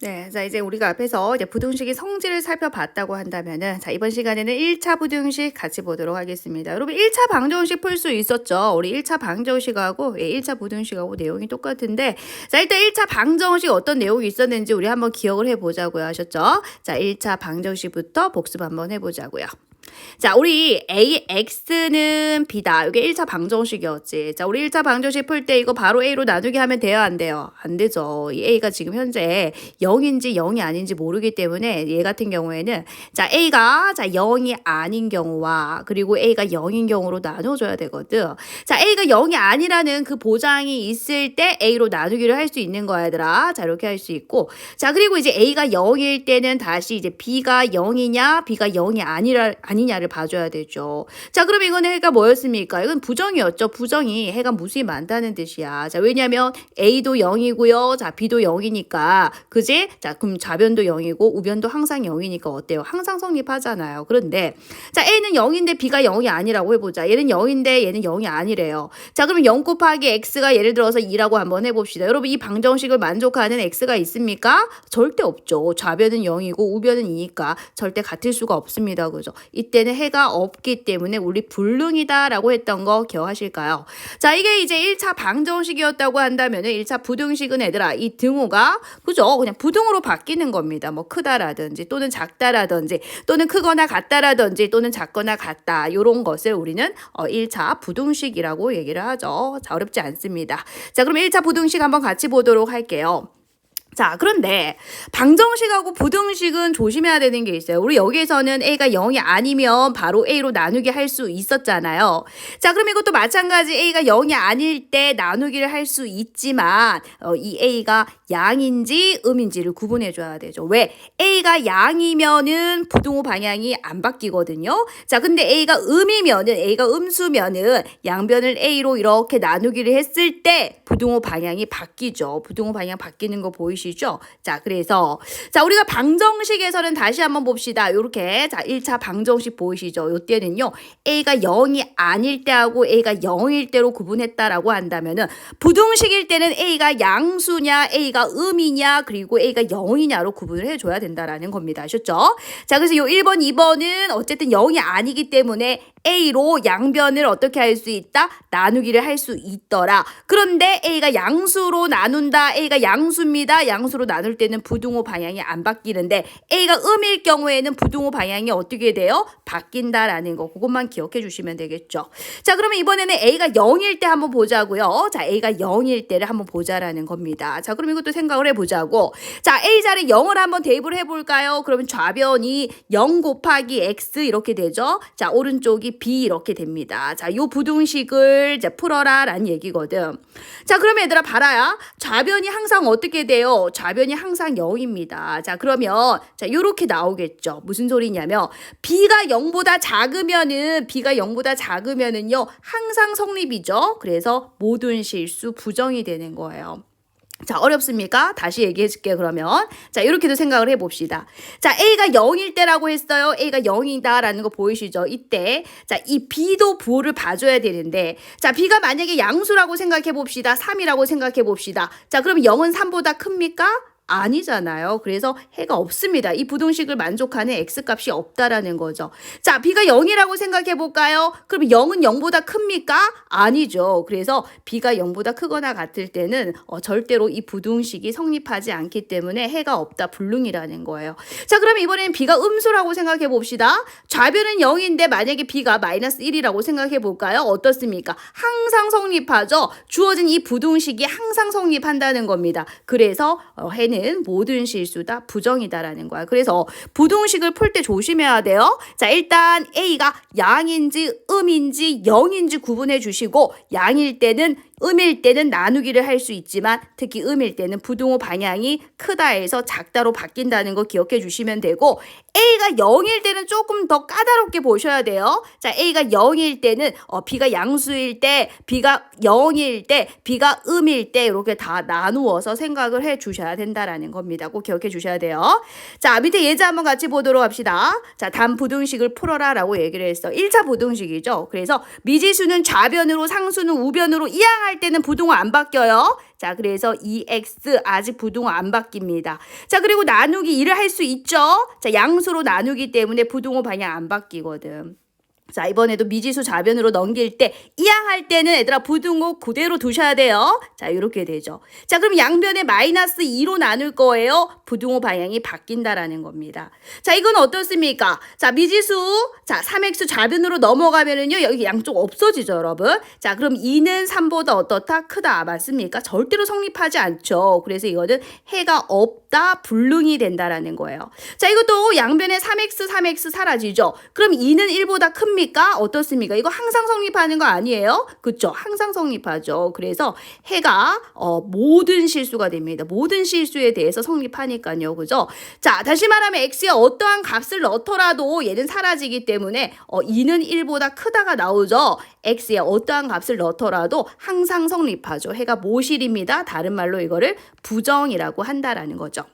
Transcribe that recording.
네. 자, 이제 우리가 앞에서 이제 부등식의 성질을 살펴봤다고 한다면은, 자, 이번 시간에는 1차 부등식 같이 보도록 하겠습니다. 여러분, 1차 방정식 풀 수 있었죠? 우리 1차 방정식하고 1차 부등식하고 내용이 똑같은데, 자, 일단 1차 방정식 어떤 내용이 있었는지 우리 한번 기억을 해보자고요. 하셨죠? 자, 1차 방정식부터 복습 한번 해보자고요. 자, 우리 AX는 B다. 이게 1차 방정식이었지. 자, 우리 1차 방정식 풀 때 이거 바로 A로 나누기 하면 돼요? 안 돼요? 안 되죠. 이 A가 지금 현재 0인지 0이 아닌지 모르기 때문에 얘 같은 경우에는 자, A가 자 0이 아닌 경우와 그리고 A가 0인 경우로 나눠줘야 되거든. 자, A가 0이 아니라는 그 보장이 있을 때 A로 나누기를 할 수 있는 거야, 얘들아. 자, 이렇게 할 수 있고. 자, 그리고 이제 A가 0일 때는 다시 이제 B가 0이냐, B가 0이 아니냐를 봐줘야 되죠. 자, 그럼 이건 해가 뭐였습니까? 이건 부정이었죠. 부정이 해가 무수히 많다는 뜻이야. 자, 왜냐면 A도 0이고요. 자, B도 0이니까. 그지? 자, 그럼 좌변도 0이고 우변도 항상 0이니까 어때요? 항상 성립하잖아요. 그런데 자, A는 0인데 B가 0이 아니라고 해보자. 얘는 0인데 얘는 0이 아니래요. 자, 그러면 0 곱하기 X가 예를 들어서 2라고 한번 해봅시다. 여러분, 이 방정식을 만족하는 X가 있습니까? 절대 없죠. 좌변은 0이고 우변은 2니까 절대 같을 수가 없습니다. 그죠? 이때는 해가 없기 때문에 우리 불능이다라고 했던 거 기억하실까요? 자, 이게 이제 1차 방정식이었다고 한다면은 1차 부등식은 얘들아, 이 등호가 그죠? 그냥 부등호로 바뀌는 겁니다. 뭐 크다라든지 또는 작다라든지 또는 크거나 같다라든지 또는 작거나 같다. 요런 것을 우리는 1차 부등식이라고 얘기를 하죠. 자, 어렵지 않습니다. 자, 그럼 1차 부등식 한번 같이 보도록 할게요. 자, 그런데 방정식하고 부등식은 조심해야 되는 게 있어요. 우리 여기에서는 A가 0이 아니면 바로 A로 나누기 할 수 있었잖아요. 자, 그럼 이것도 마찬가지 A가 0이 아닐 때 나누기를 할 수 있지만 이 A가 양인지 음인지를 구분해 줘야 되죠. 왜? A가 양이면은 부등호 방향이 안 바뀌거든요. 자, 근데 A가 음수면은 양변을 A로 이렇게 나누기를 했을 때 부등호 방향이 바뀌죠. 부등호 방향 바뀌는 거 보이시죠? 자, 그래서 자, 우리가 방정식에서는 다시 한번 봅시다. 요렇게 자, 1차 방정식 보이시죠? 요때는요. A가 0이 아닐 때하고 A가 0일 때로 구분했다라고 한다면은 부등식일 때는 A가 양수냐, A가 음이냐, 그리고 A가 0이냐로 구분을 해줘야 된다라는 겁니다. 아셨죠? 자, 그래서 요 1번, 2번은 어쨌든 0이 아니기 때문에 A로 양변을 어떻게 할 수 있다? 나누기를 할 수 있더라. 그런데 A가 양수로 나눈다. A가 양수입니다. 양수로 나눌 때는 부등호 방향이 안 바뀌는데 A가 음일 경우에는 부등호 방향이 어떻게 돼요? 바뀐다라는 거. 그것만 기억해 주시면 되겠죠. 자, 그러면 이번에는 A가 0일 때 한번 보자고요. 자, A가 0일 때를 한번 보자라는 겁니다. 자, 그럼 이것도 생각을 해보자고. 자, A자리 0을 한번 대입을 해볼까요? 그러면 좌변이 0 곱하기 X 이렇게 되죠. 자, 오른쪽이 B 이렇게 됩니다. 자, 요 부등식을 이제 풀어라 라는 얘기거든. 자, 그러면 얘들아 봐라야. 좌변이 항상 어떻게 돼요? 좌변이 항상 0입니다. 자, 그러면 자, 요렇게 나오겠죠. 무슨 소리냐면 B가 0보다 작으면은요. 항상 성립이죠. 그래서 모든 실수 부정이 되는 거예요. 자, 어렵습니까? 다시 얘기해 줄게요, 그러면. 자, 이렇게도 생각을 해봅시다. 자, A가 0일 때라고 했어요. A가 0이다라는 거 보이시죠? 이때. 자, 이 B도 부호를 봐줘야 되는데, 자, B가 만약에 양수라고 생각해 봅시다. 3이라고 생각해 봅시다. 자, 그럼 0은 3보다 큽니까? 아니잖아요. 그래서 해가 없습니다. 이 부등식을 만족하는 X값이 없다라는 거죠. 자, B가 0이라고 생각해 볼까요? 그럼 0은 0보다 큽니까? 아니죠. 그래서 B가 0보다 크거나 같을 때는 절대로 이 부등식이 성립하지 않기 때문에 해가 없다, 불능이라는 거예요. 자, 그럼 이번엔 B가 음수라고 생각해 봅시다. 좌변은 0인데 만약에 B가 마이너스 1이라고 생각해 볼까요? 어떻습니까? 항상 성립하죠. 주어진 이 부등식이 항상 성립한다는 겁니다. 그래서 해는 모든 실수다 부정이다라는 거야. 그래서 부등식을 풀 때 조심해야 돼요. 자, 일단 A가 양인지 음인지 0인지 구분해 주시고 양일 때는 음일 때는 나누기를 할 수 있지만 특히 음일 때는 부등호 방향이 크다에서 작다로 바뀐다는 거 기억해 주시면 되고 A가 0일 때는 조금 더 까다롭게 보셔야 돼요. 자, A가 0일 때는 B가 양수일 때, B가 0일 때, B가 음일 때 이렇게 다 나누어서 생각을 해 주셔야 된다라는 겁니다. 꼭 기억해 주셔야 돼요. 자, 밑에 예제 한번 같이 보도록 합시다. 자, 단부등식을 풀어라 라고 얘기를 했어. 1차 부등식이죠. 그래서 미지수는 좌변으로 상수는 우변으로 이항 이항할 때는 부등호 안 바뀌어요. 자, 그래서 2x 아직 부등호 안 바뀝니다. 자, 그리고 나누기 2를 할 수 있죠. 자, 양수로 나누기 때문에 부등호 방향 안 바뀌거든. 자, 이번에도 미지수 좌변으로 넘길 때 이항할 때는 얘들아 부등호 그대로 두셔야 돼요. 자, 이렇게 되죠. 자, 그럼 양변에 마이너스 2로 나눌 거예요. 부등호 방향이 바뀐다라는 겁니다. 자, 이건 어떻습니까? 자, 미지수 자 3x 좌변으로 넘어가면은요 여기 양쪽 없어지죠, 여러분. 자, 그럼 2는 3보다 어떻다? 크다. 맞습니까? 절대로 성립하지 않죠. 그래서 이거는 해가 없다, 불능이 된다라는 거예요. 자, 이것도 양변에 3x 사라지죠. 그럼 2는 1보다 큽니까? 어떻습니까? 이거 항상 성립하는 거 아니에요? 그쵸? 항상 성립하죠. 그래서 해가 모든 실수가 됩니다. 모든 실수에 대해서 성립하니까요. 그죠? 자, 다시 말하면 x에 어떠한 값을 넣더라도 얘는 사라지기 때문에 2는 1보다 크다가 나오죠. x에 어떠한 값을 넣더라도 항상 성립하죠. 해가 모실입니다. 다른 말로 이거를 부정이라고 한다라는 거죠.